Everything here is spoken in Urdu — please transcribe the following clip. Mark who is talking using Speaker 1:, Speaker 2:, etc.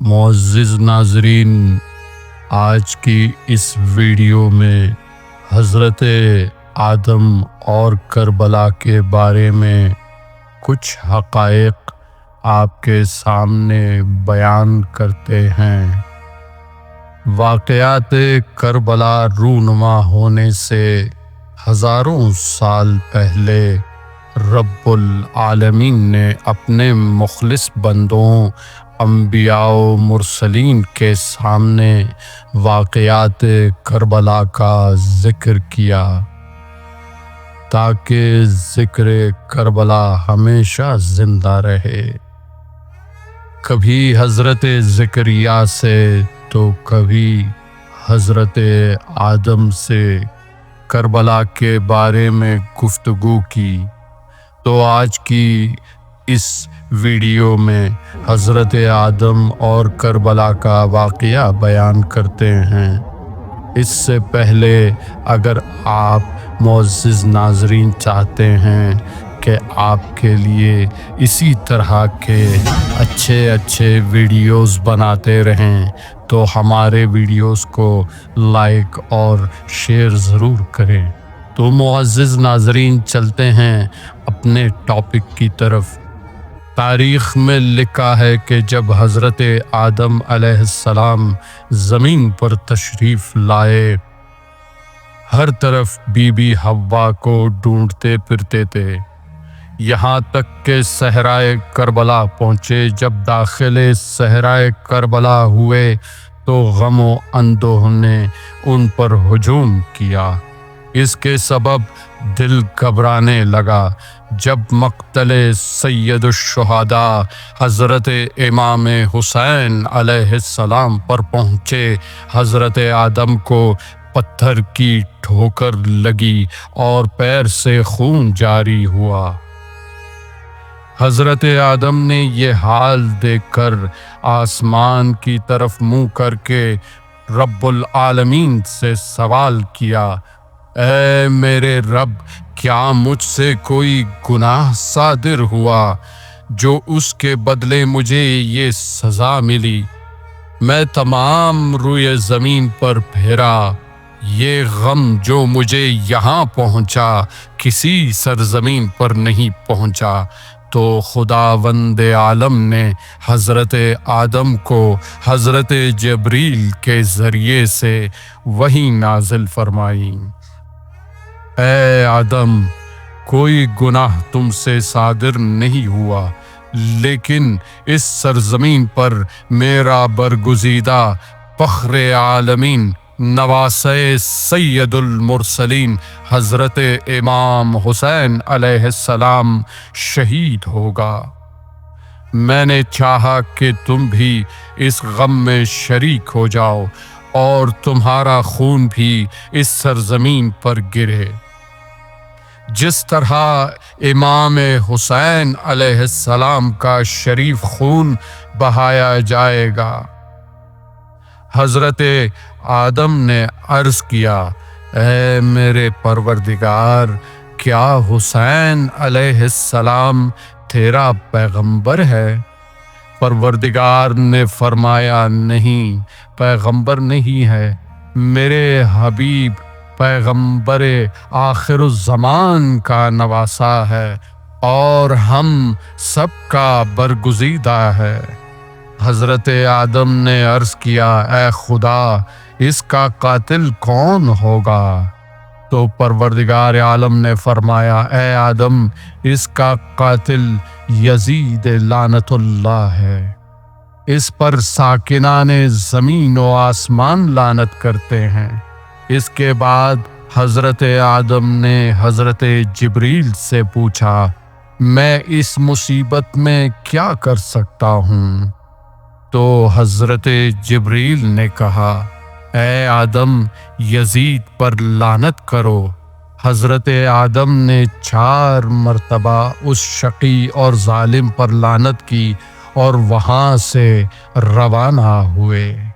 Speaker 1: معزز ناظرین، آج کی اس ویڈیو میں حضرت آدم اور کربلا کے بارے میں کچھ حقائق آپ کے سامنے بیان کرتے ہیں۔ واقعات کربلا رونما ہونے سے ہزاروں سال پہلے رب العالمین نے اپنے مخلص بندوں انبیاء و مرسلین کے سامنے واقعات کربلا کا ذکر کیا تاکہ ذکر کربلا ہمیشہ زندہ رہے۔ کبھی حضرت زکریا سے تو کبھی حضرت آدم سے کربلا کے بارے میں گفتگو کی، تو آج کی اس ویڈیو میں حضرت آدم اور کربلا کا واقعہ بیان کرتے ہیں۔ اس سے پہلے اگر آپ معزز ناظرین چاہتے ہیں کہ آپ کے لیے اسی طرح کے اچھے ویڈیوز بناتے رہیں تو ہمارے ویڈیوز کو لائک اور شیئر ضرور کریں۔ تو معزز ناظرین، چلتے ہیں اپنے ٹاپک کی طرف۔ تاریخ میں لکھا ہے کہ جب حضرت آدم علیہ السلام زمین پر تشریف لائے، ہر طرف بی بی حوا کو ڈھونڈتے پھرتے تھے، یہاں تک کہ صحرائے کربلا پہنچے۔ جب داخل صحرائے کربلا ہوئے تو غم و اندوہ نے ان پر ہجوم کیا۔ اس کے سبب دل گھبرانے لگا۔ جب مقتل سید الشہداء حضرت امام حسین علیہ السلام پر پہنچے، حضرت آدم کو پتھر کی ٹھوکر لگی اور پیر سے خون جاری ہوا۔ حضرت آدم نے یہ حال دیکھ کر آسمان کی طرف منہ کر کے رب العالمین سے سوال کیا، اے میرے رب، کیا مجھ سے کوئی گناہ صادر ہوا جو اس کے بدلے مجھے یہ سزا ملی؟ میں تمام روئے زمین پر پھیرا، یہ غم جو مجھے یہاں پہنچا کسی سرزمین پر نہیں پہنچا۔ تو خداوند عالم نے حضرت آدم کو حضرت جبریل کے ذریعے سے وحی نازل فرمائی، اے آدم، کوئی گناہ تم سے صادر نہیں ہوا، لیکن اس سرزمین پر میرا برگزیدہ فخر عالمین نواسۂ سید المرسلین حضرت امام حسین علیہ السلام شہید ہوگا۔ میں نے چاہا کہ تم بھی اس غم میں شریک ہو جاؤ اور تمہارا خون بھی اس سرزمین پر گرے، جس طرح امام حسین علیہ السلام کا شریف خون بہایا جائے گا۔ حضرت آدم نے عرض کیا، اے میرے پروردگار، کیا حسین علیہ السلام تیرا پیغمبر ہے؟ پروردگار نے فرمایا، نہیں، پیغمبر نہیں ہے، میرے حبیب پیغمبر آخر الزمان کا نواسا ہے اور ہم سب کا برگزیدہ ہے۔ حضرت آدم نے عرض کیا، اے خدا، اس کا قاتل کون ہوگا؟ تو پروردگار عالم نے فرمایا، اے آدم، اس کا قاتل یزید لعنت اللہ ہے۔ اس پر ساکنان زمین و آسمان لعنت کرتے ہیں۔ اس کے بعد حضرت آدم نے حضرت جبریل سے پوچھا، میں اس مصیبت میں کیا کر سکتا ہوں؟ تو حضرت جبریل نے کہا، اے آدم، یزید پر لعنت کرو۔ حضرت آدم نے 4 مرتبہ اس شقی اور ظالم پر لعنت کی اور وہاں سے روانہ ہوئے۔